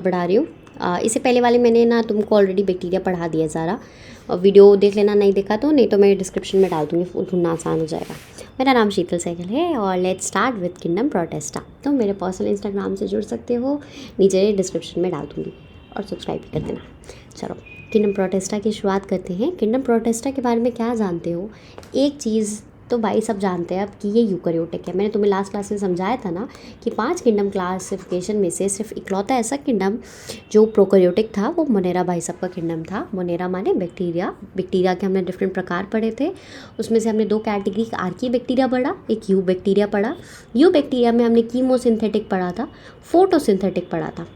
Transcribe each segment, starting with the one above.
बढ़ा रही हूँ। इससे पहले वाले मैंने ना तुमको ऑलरेडी बैक्टीरिया पढ़ा दिया सारा, और वीडियो देख लेना नहीं देखा तो, नहीं तो मैं डिस्क्रिप्शन में डाल दूँगी, ढूंढना आसान हो जाएगा। मेरा नाम शीतल सहगल है और let's start with kingdom Protista. तो मेरे पर्सनल इंस्टाग्राम से जुड़ सकते हो, नीचे डिस्क्रिप्शन में डाल दूँगी, और सब्सक्राइब भी कर देना। चलो किंगडम प्रोटेस्टा की शुरुआत करते हैं। किंगडम प्रोटेस्टा के बारे में क्या जानते हो? एक चीज़ तो भाई सब जानते हैं अब कि ये यूकैरियोटिक है। मैंने तुम्हें लास्ट क्लास में समझाया था ना कि 5 किंगडम क्लासिफिकेशन में से सिर्फ इकलौता ऐसा किंगडम जो प्रोकैरियोटिक था वो मोनेरा भाई सब का किंगडम था। मोनेरा माने बैक्टीरिया। बैक्टीरिया के हमने डिफरेंट प्रकार पढ़े थे, उसमें से हमने 2 कैटेगरी आर्की बैक्टीरिया पढ़ा, एक यू बैक्टीरिया पढ़ा। यू बैक्टीरिया में हमने कीमोसिंथेटिक पढ़ा था, फोटोसिंथेटिक पढ़ा था,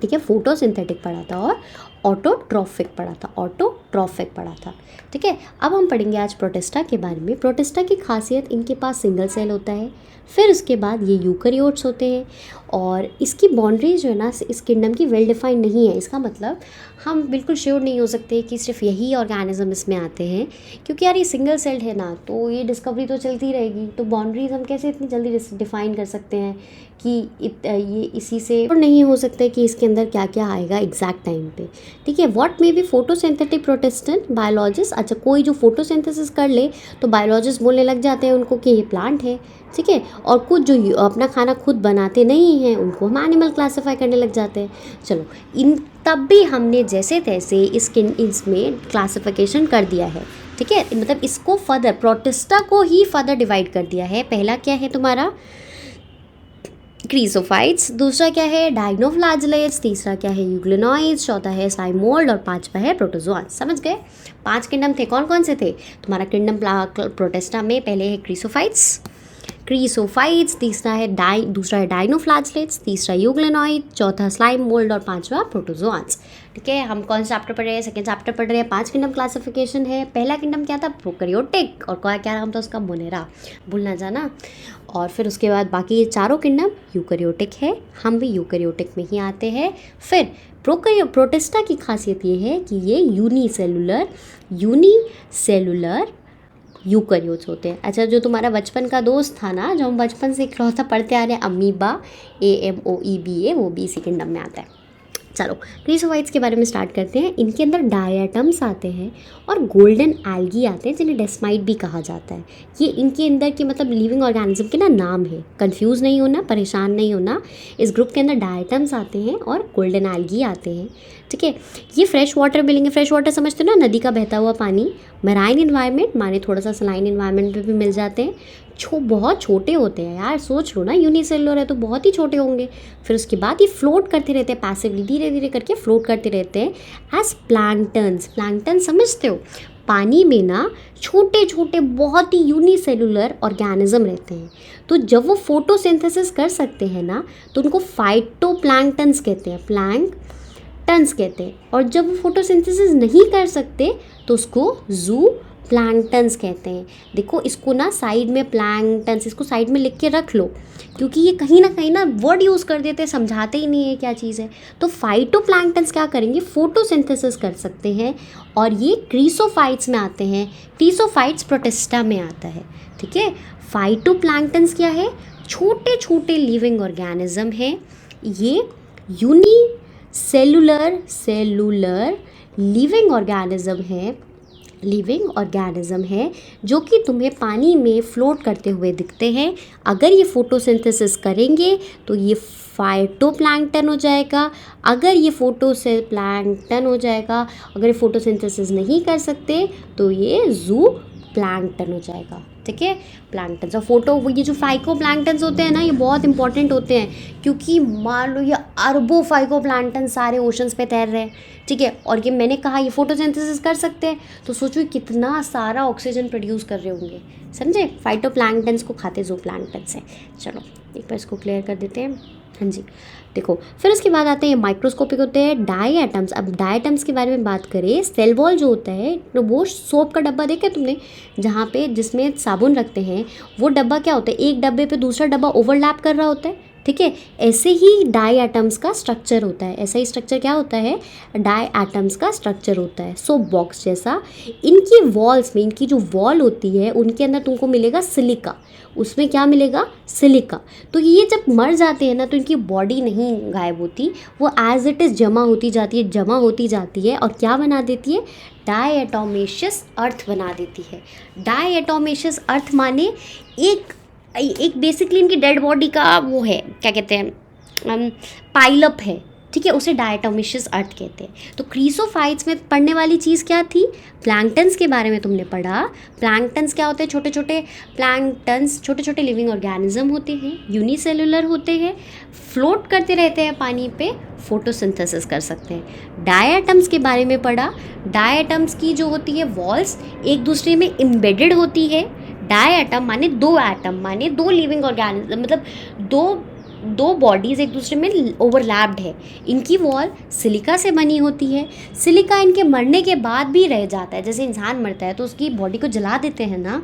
ठीक है, फोटोसिंथेटिक पढ़ा था, और ऑटोट्रॉफिक पढ़ा था, ऑटोट्रॉफिक पढ़ा था, ठीक है। अब हम पढ़ेंगे आज प्रोटेस्टा के बारे में। प्रोटेस्टा की खासियत, इनके पास सिंगल सेल होता है, फिर उसके बाद ये यूकैरियोट्स होते हैं, और इसकी बाउंड्रीज जो है ना इस किंगडम की वेल डिफाइंड नहीं है। इसका मतलब हम बिल्कुल श्योर नहीं हो सकते कि सिर्फ यही ऑर्गेनिज्म इसमें आते हैं, क्योंकि यार ये सिंगल सेल्ड है ना, तो ये डिस्कवरी तो चलती रहेगी, तो बाउंड्रीज हम कैसे इतनी जल्दी डिफाइन कर सकते हैं कि ये इसी से और नहीं हो सकता कि इसके अंदर क्या क्या आएगा एग्जैक्ट टाइम पे, ठीक है। What may be photosynthetic Protestant biologist. अच्छा, कोई जो फोटोसिंथेसिस कर ले तो बायोलॉजिस्ट बोलने लग जाते हैं उनको कि ये प्लांट है, ठीक है। और कुछ जो अपना खाना खुद बनाते नहीं हैं उनको हम एनिमल क्लासीफाई करने लग जाते हैं। चलो इन तब भी हमने जैसे तैसे इसमें क्लासिफिकेशन कर दिया है, ठीक है। मतलब इसको फर्दर प्रोटेस्टा को ही फर्दर डिवाइड कर दिया है। पहला क्या है तुम्हारा क्रीसोफाइट्स, दूसरा क्या है डायग्नोफ्लैजेलेट्स, तीसरा क्या है यूग्लिनॉइड्स, चौथा है स्लाइम मोल्ड, और 5वां है प्रोटोजोआन्स। समझ गए? 5 किंगडम थे। कौन कौन से थे तुम्हारा किंगडम प्रोटेस्टा में? पहले है क्रीसोफाइट्स, दूसरा है डायग्नोफ्लैजेलेट्स, तीसरा यूग्लिनॉइड, चौथा स्लाइम मोल्ड, और 5वां प्रोटोजोआन्स, ठीक है। हम कौन सा चैप्टर पढ़ रहे हैं? सेकंड चैप्टर पढ़ रहे हैं। 5 किंगडम क्लासिफिकेशन है। पहला किंगडम क्या था? प्रोकैरियोटिक, और क्या नाम था उसका? मोनेरा, भूल ना जाना। और फिर उसके बाद बाकी चारों किंगडम यूकैरियोटिक है, हम भी यूकैरियोटिक में ही आते हैं। फिर प्रोटेस्टा की खासियत ये है कि ये यूनिसेलुलर यूकैरियोट्स होते हैं। अच्छा, जो तुम्हारा बचपन का दोस्त था ना, जो हम बचपन से इकलौता पढ़ते आ रहे हैं, अमीबा, AMOEBA, वो भी इसी किंगडम में आता है। चलो क्रीसोफाइट्स के बारे में स्टार्ट करते हैं। इनके अंदर डायटम्स आते हैं और गोल्डन एल्गी आते हैं, जिन्हें डेस्माइट भी कहा जाता है। ये इनके अंदर के मतलब लिविंग ऑर्गेनिज्म के ना नाम है। कंफ्यूज नहीं होना, परेशान नहीं होना। इस ग्रुप के अंदर डायटम्स आते हैं और गोल्डन एल्गी आते हैं, ठीक है। ये फ्रेश वाटर मिलेंगे। फ्रेश वाटर समझते हो ना, नदी का बहता हुआ पानी। मैराइन इन्वायरमेंट माने थोड़ा सा सलाइन इन्वायरमेंट में भी मिल जाते हैं। बहुत छोटे होते हैं यार, सोच लो ना, यूनिसेलुलर है तो बहुत ही छोटे होंगे। फिर उसके बाद ये फ्लोट करते रहते हैं पैसिवली, धीरे धीरे करके फ्लोट करते रहते हैं एज प्लैंकटन्स। प्लैंकटन समझते हो? पानी में ना छोटे छोटे बहुत ही यूनिसेलुलर ऑर्गेनिज्म रहते हैं। तो जब वो फोटोसिंथेसिस कर सकते हैं ना, तो उनको फाइटोप्लैंक्टन्स कहते हैं, प्लैंक्टन्स कहते हैं। और जब वो फोटोसिंथेसिस नहीं कर सकते तो उसको जू प्लैंक्टन्स कहते हैं। देखो इसको ना साइड में प्लैंक्टन्स, इसको साइड में लिख के रख लो, क्योंकि ये कहीं ना वर्ड यूज़ कर देते हैं, समझाते ही नहीं है क्या चीज़ है। तो फाइटोप्लैंक्टन्स क्या करेंगे? फोटोसिंथेसिस कर सकते हैं, और ये क्रीसोफाइट्स में आते हैं। क्रीसोफाइट्स प्रोटेस्टा में आता है, ठीक है। फाइटोप्लैंक्टन्स क्या है? छोटे छोटे लिविंग ऑर्गेनिज्म है। ये यूनिसेलुलर लिविंग ऑर्गेनिज्म है जो कि तुम्हें पानी में फ्लोट करते हुए दिखते हैं। अगर ये फोटोसिंथेसिस करेंगे तो ये फाइटोप्लैंक्टन हो जाएगा। अगर ये फोटोप्लैंक्टन हो जाएगा, अगर ये फोटोसिंथेसिस नहीं कर सकते तो ये जू प्लैंक्टन हो जाएगा, ठीक है। प्लैंक्टन्स और ये जो फाइकोप्लैंक्टन्स होते हैं ना, ये बहुत इंपॉर्टेंट होते हैं, क्योंकि मान लो ये अरबों फाइकोप्लैंक्टन सारे ओशंस पे तैर रहे हैं, ठीक है। और ये मैंने कहा ये फोटोसिंथेसिस कर सकते हैं, तो सोचो कितना सारा ऑक्सीजन प्रोड्यूस कर रहे होंगे, समझे। फाइटोप्लैंक्टन्स को खाते जो प्लैंक्टन्स है। चलो एक बार इसको क्लियर कर देते हैं। हाँ जी, देखो फिर उसके बाद आते हैं माइक्रोस्कोपिक होते हैं डायटम्स। अब डायटम्स के बारे में बात करें, सेल वॉल जो होता है तो वो सोप का डब्बा देखा तुमने, जहाँ पे जिसमें साबुन रखते हैं, वो डब्बा क्या होता है? एक डब्बे पे दूसरा डब्बा ओवरलैप कर रहा होता है, ठीक है। ऐसे ही डाई एटम्स का स्ट्रक्चर होता है, ऐसा ही स्ट्रक्चर क्या होता है, डाई एटम्स का स्ट्रक्चर होता है, सोप बॉक्स जैसा। इनकी वॉल्स में, इनकी जो वॉल होती है उनके अंदर तुमको मिलेगा सिलिका, उसमें क्या मिलेगा, सिलिका। तो ये जब मर जाते हैं ना तो इनकी बॉडी नहीं गायब होती, वो एज इट इज़ जमा होती जाती है, जमा होती जाती है और क्या बना देती है, डायएटोमेशियस अर्थ बना देती है। डायएटोमेशियस अर्थ माने एक बेसिकली इनकी डेड बॉडी का वो है, क्या कहते हैं, पाइलअप है, ठीक है, उसे डायटोमेशियस अर्थ कहते हैं। तो क्रीसोफाइट्स में पढ़ने वाली चीज़ क्या थी, प्लैंक्टन्स के बारे में तुमने पढ़ा। प्लैंक्टन्स क्या होते हैं, छोटे छोटे प्लैंक्टन्स, छोटे छोटे लिविंग ऑर्गेनिज्म होते हैं, यूनिसेलुलर होते हैं, फ्लोट करते रहते हैं पानी पे, फोटोसिंथेसिस कर सकते हैं। डायटम्स के बारे में पढ़ा। डायटम्स की जो होती है वॉल्स एक दूसरे में एम्बेडेड होती है। डायटम माने दो एटम, माने दो लिविंग ऑर्गेनिज्म, मतलब दो बॉडीज़ एक दूसरे में ओवरलैप्ड है। इनकी वॉल सिलिका से बनी होती है। सिलिका इनके मरने के बाद भी रह जाता है, जैसे इंसान मरता है तो उसकी बॉडी को जला देते हैं ना,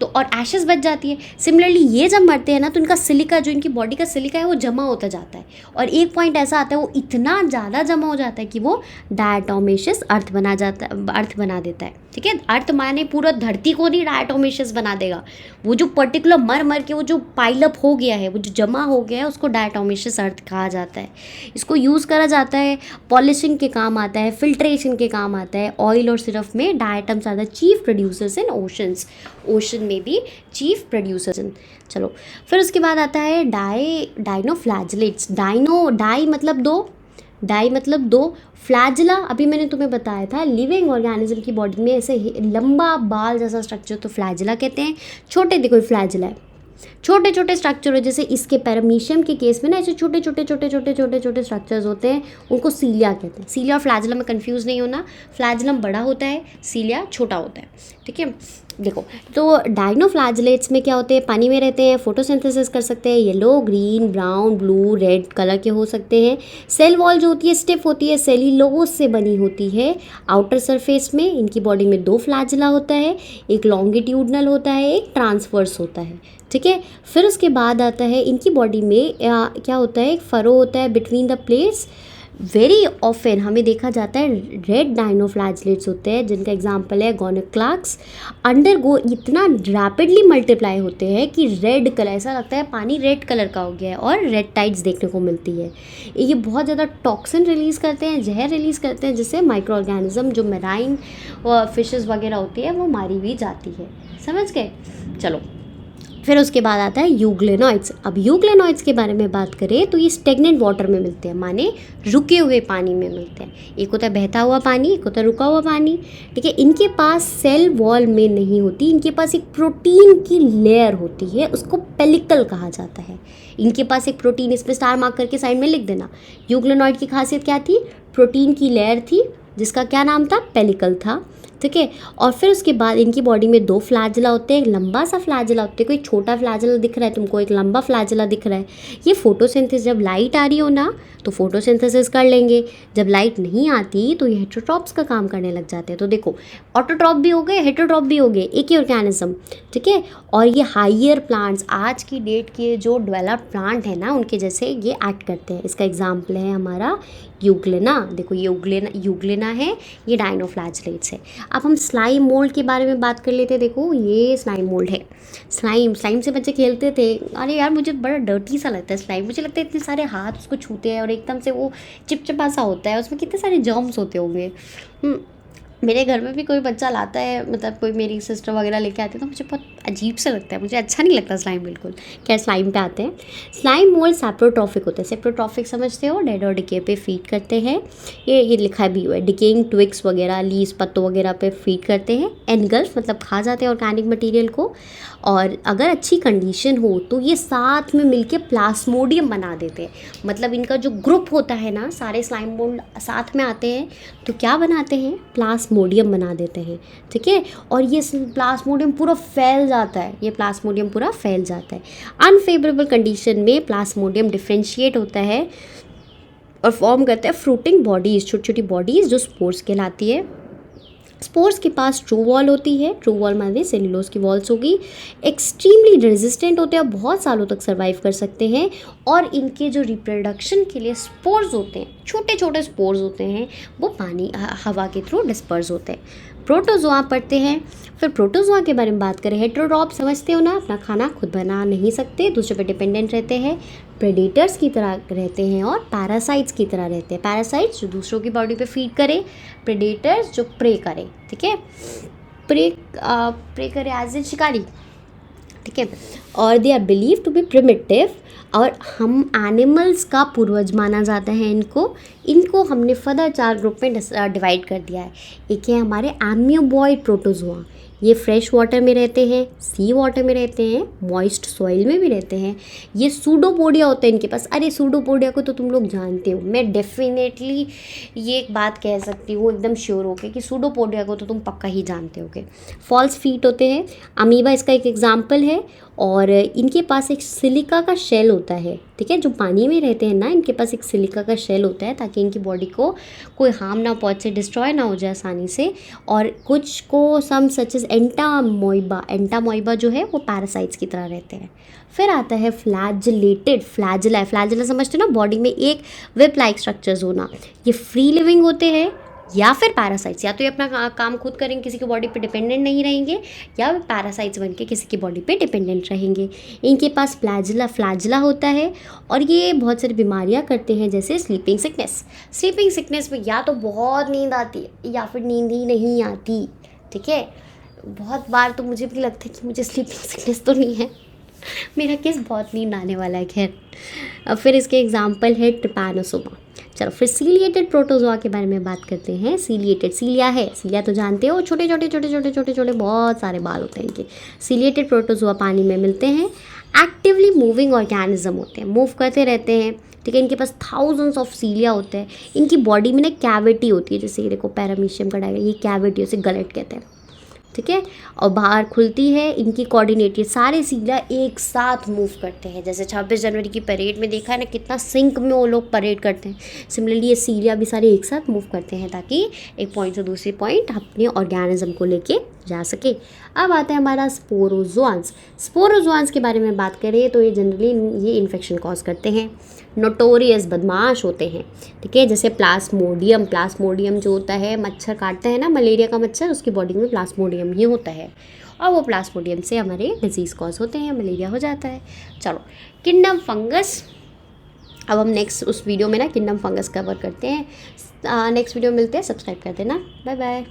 तो और एशेस बच जाती है। सिमिलरली ये जब मरते हैं ना तो इनका सिलिका, जो इनकी बॉडी का सिलिका है वो जमा होता जाता है, और एक पॉइंट ऐसा आता है वो इतना ज़्यादा जमा हो जाता है कि वो डायटोमेशियस अर्थ बना देता है, ठीक है। अर्थ माने पूरा धरती को नहीं डायटोमेशियस बना देगा, वो जो पर्टिकुलर मर के वो जो पाइलअप हो गया है, वो जो जमा हो गया है, उसको डायटोमेशियस अर्थ कहा जाता है। इसको यूज़ करा जाता है, पॉलिशिंग के काम आता है, फिल्ट्रेशन के काम आता है। ऑयल और सिरफ में diatoms are the chief producers in oceans, ocean में भी चीफ प्रोड्यूसर्स इन। चलो फिर उसके बाद आता है डाइनोफ्लैजेलेट्स। डाई मतलब दो, फ्लैजिला अभी मैंने तुम्हें बताया था, लिविंग ऑर्गेनिज्म की बॉडी में ऐसे लंबा बाल जैसा स्ट्रक्चर तो फ्लैजिला कहते हैं। छोटे देखो फ्लैजिला है, छोटे छोटे स्ट्रक्चर हो, जैसे इसके पैरामीशियम के केस में ना ऐसे छोटे छोटे स्ट्रक्चर्स होते हैं, उनको सीलिया कहते हैं। सीलिया और फ्लैजिलम में कंफ्यूज नहीं होना, फ्लैजिलम बड़ा होता है, सीलिया छोटा होता है, ठीक है। देखो तो डाइनोफ्लैजेलेट्स में क्या होते हैं, पानी में रहते हैं, फोटोसिंथेसिस कर सकते हैं, yellow, green, brown, blue, red colour के हो सकते हैं। सेल वॉल जो होती है स्टिफ होती है, सेल्यूलोज से बनी होती है। आउटर सरफेस में इनकी बॉडी में दो फ्लैजिला होता है, एक लॉन्गिट्यूडनल होता है, एक ट्रांसवर्स होता है, ठीक है। फिर उसके बाद आता है इनकी बॉडी में क्या होता है, एक फरो होता है between the plates. Very often हमें देखा जाता है रेड डाइनोफ्लैजेलेट्स होते हैं, जिनका एग्जांपल है गोनोक्लाक्स। अंडरगो इतना रैपिडली मल्टीप्लाई होते हैं कि रेड कलर, ऐसा लगता है पानी रेड कलर का हो गया है, और रेड टाइड्स देखने को मिलती है। ये बहुत ज़्यादा टॉक्सिन रिलीज़ करते हैं, जहर रिलीज़ करते हैं, जिससे माइक्रो ऑर्गेनिज्म जो मेराइन फिशेस वगैरह होती है वो मारी भी जाती है। समझ गए। चलो फिर उसके बाद आता है यूग्लेनॉइड्स। अब यूग्लेनॉइड्स के बारे में बात करें तो ये स्टेगनेंट वाटर में मिलते हैं, माने रुके हुए पानी में मिलते हैं। एक होता है बहता हुआ पानी, एक होता है रुका हुआ पानी, ठीक है। इनके पास सेल वॉल में नहीं होती, इनके पास एक प्रोटीन की लेयर होती है, उसको पेलिकल कहा जाता है। इनके पास एक प्रोटीन, इस पर स्टार मार्क करके साइड में लिख देना। यूग्लेनॉइड की खासियत क्या थी, प्रोटीन की लेयर थी, जिसका क्या नाम था, पेलिकल था, ठीक है। और फिर उसके बाद इनकी बॉडी में दो फ्लैजिला होते हैं, एक लंबा सा फ्लैजिला होता है, कोई छोटा फ्लैजिला दिख रहा है तुमको, एक लंबा फ्लैजिला दिख रहा है। ये फोटोसिंथेसिस, जब लाइट आ रही हो ना तो फोटोसिंथेसिस कर लेंगे, जब लाइट नहीं आती तो ये हेटरोट्रॉप्स का काम करने लग जाते हैं। तो देखो ऑटोट्रॉप भी हो गए, हेटरोट्रॉप भी हो गए, एक ही ऑर्गेनिज्म, ठीक है। और ये हाइयर प्लांट्स, आज की डेट के जो डेवलप्ड प्लांट है ना उनके जैसे ये एक्ट करते हैं। इसका एग्जाम्पल है हमारा यूग्लेना। देखो ये यूग्लेना है, ये डाइनोफ्लैजेलेट्स है। अब हम स्लाइम मोल्ड के बारे में बात कर लेते हैं। देखो ये स्लाइम मोल्ड है। स्लाइम से बच्चे खेलते थे, अरे यार मुझे बड़ा डर्टी सा लगता है स्लाइम, मुझे लगता है इतने सारे हाथ उसको छूते हैं और एकदम से वो चिपचिपा सा होता है, उसमें कितने सारे जर्म्स होते होंगे। मेरे घर में भी कोई बच्चा लाता है, मतलब कोई मेरी सिस्टर वगैरह लेके आती है तो मुझे बहुत अजीब सा लगता है, मुझे अच्छा नहीं लगता स्लाइम बिल्कुल। क्या स्लाइम पे आते हैं। स्लाइम मोल्ड सैप्रोट्रॉफिक होते हैं। सैप्रोट्रॉफिक समझते हो, डेड और डिके पे फीड करते हैं। ये लिखा भी हुआ है, डिकेइंग ट्विग्स वगैरह, लीव्स, पत्तों वगैरह पे फीड करते हैं। एनगल्फ मतलब खा जाते हैं ऑर्गेनिक मटीरियल को। और अगर अच्छी कंडीशन हो तो ये साथ में मिलके प्लास्मोडियम बना देते हैं। मतलब इनका जो ग्रुप होता है ना, सारे स्लाइम मोल्ड साथ में आते हैं तो क्या बनाते हैं, प्लास्मोडियम बना देते हैं, ठीक है। और ये प्लास्मोडियम पूरा फैल जाता है, ये प्लास्मोडियम पूरा फैल जाता है। अनफेवरेबल कंडीशन में प्लास्मोडियम डिफ्रेंशिएट होता है और फॉर्म करता है फ्रूटिंग बॉडीज़, छोटी छोटी बॉडीज़ जो स्पोर्स कहलाती है। स्पोर्स के पास ट्रू वॉल होती है, ट्रू वॉल माने सेल्यूलोज की वॉल्स होगी। एक्सट्रीमली रेजिस्टेंट होते हैं, बहुत सालों तक सर्वाइव कर सकते हैं। और इनके जो रिप्रोडक्शन के लिए स्पोर्स होते हैं, छोटे छोटे स्पोर्स होते हैं, वो पानी हवा के थ्रू डिस्पर्स होते हैं। प्रोटोजोआ पढ़ते हैं। फिर प्रोटोजोआ के बारे में बात करें, हेटेरोट्रॉप समझते हो ना, अपना खाना खुद बना नहीं सकते, दूसरे पे डिपेंडेंट रहते हैं, प्रेडेटर्स की तरह रहते हैं और पैरासाइट्स की तरह रहते हैं। पैरासाइट्स जो दूसरों की बॉडी पे फीड करे, प्रेडेटर्स जो प्रे करे, ठीक है, प्रे करे एज ए शिकारी, ठीक है। और they are believed to be primitive, और हम एनिमल्स का पूर्वज माना जाता है इनको हमने फर्दर 4 ग्रुप में डिवाइड कर दिया है। एक है हमारे एम्यूबॉइड प्रोटोजोआ, ये फ्रेश वाटर में रहते हैं, सी वाटर में रहते हैं, मॉइस्ट सॉइल में भी रहते हैं। ये सूडोपोडिया होते हैं इनके पास। अरे सूडोपोडिया को तो तुम लोग जानते हो, मैं डेफिनेटली ये एक बात कह सकती हूँ एकदम श्योर होके कि सूडोपोडिया को तो तुम पक्का ही जानते होगे। फॉल्स फीट होते हैं, अमीबा इसका एक एग्जाम्पल है। और इनके पास एक सिलिका का शेल होता है, ठीक है, जो पानी में रहते हैं ना, इनके पास एक सिलिका का शेल होता है ताकि इनकी बॉडी को कोई हार्म ना पहुंचे, डिस्ट्रॉय ना हो जाए आसानी से। और कुछ को सम सच एज एंटामोइबा जो है वो पैरासाइट्स की तरह रहते हैं। फिर आता है फ्लैजिलेटेड, फ्लैजिला समझते हो ना, बॉडी में एक वेब लाइक स्ट्रक्चर्स होना। ये फ्री लिविंग होते हैं या फिर पैरासाइट्स, या तो ये अपना काम खुद करेंगे, किसी की बॉडी पे डिपेंडेंट नहीं रहेंगे, या पैरासाइट्स बन के किसी की बॉडी पे डिपेंडेंट रहेंगे। इनके पास फ्लैजिला होता है और ये बहुत सारी बीमारियां करते हैं, जैसे स्लीपिंग सिकनेस में या तो बहुत नींद आती है या फिर नींद ही नहीं आती, ठीक है। बहुत बार तो मुझे भी लगता है कि मुझे स्लीपिंग सिकनेस तो नहीं है, मेरा केस बहुत नींद आने वाला है। खैर, अब फिर इसके एग्जाम्पल है ट्रिपैनोसोमा। चलो फिर सीलिएटेड प्रोटोजोआ के बारे में बात करते हैं। सीलिया तो जानते हो, छोटे बहुत सारे बाल होते हैं इनके। सीलिएटेड प्रोटोजोआ पानी में मिलते हैं, एक्टिवली मूविंग ऑर्गेनिज्म होते हैं, मूव करते रहते हैं, ठीक है। इनके पास थाउजेंड्स ऑफ सीलिया होते हैं। इनकी बॉडी में ना कैविटी होती है, जैसे ये देखो पैरामीशियम का डायग्राम, ये कैविटी, उसे गलट कहते हैं, ठीक है। और बाहर खुलती है, इनकी कोऑर्डिनेटेड, सारे सीलिया एक साथ मूव करते हैं। जैसे 26 जनवरी की परेड में देखा है ना, कितना सिंक में वो लोग परेड करते हैं, सिमिलरली ये सीलिया भी सारे एक साथ मूव करते हैं ताकि एक पॉइंट से दूसरे पॉइंट अपने ऑर्गेनिज्म को लेके जा सके। अब आता है हमारा स्पोरोजोआंस के बारे में बात करें तो ये जनरली ये इन्फेक्शन कॉज करते हैं, नोटोरियस बदमाश होते हैं, ठीक है। जैसे प्लाज्मोडियम जो होता है, मच्छर काटता है ना, मलेरिया का मच्छर, उसकी बॉडी में प्लाज्मोडियम ही होता है और वो प्लाज्मोडियम से हमारे डिजीज़ कॉज होते हैं, मलेरिया हो जाता है। चलो किंगडम फंगस, अब हम नेक्स्ट उस वीडियो में ना किंगडम फंगस कवर करते हैं। नेक्स्ट वीडियो मिलते हैं, सब्सक्राइब कर देना, बाय बाय।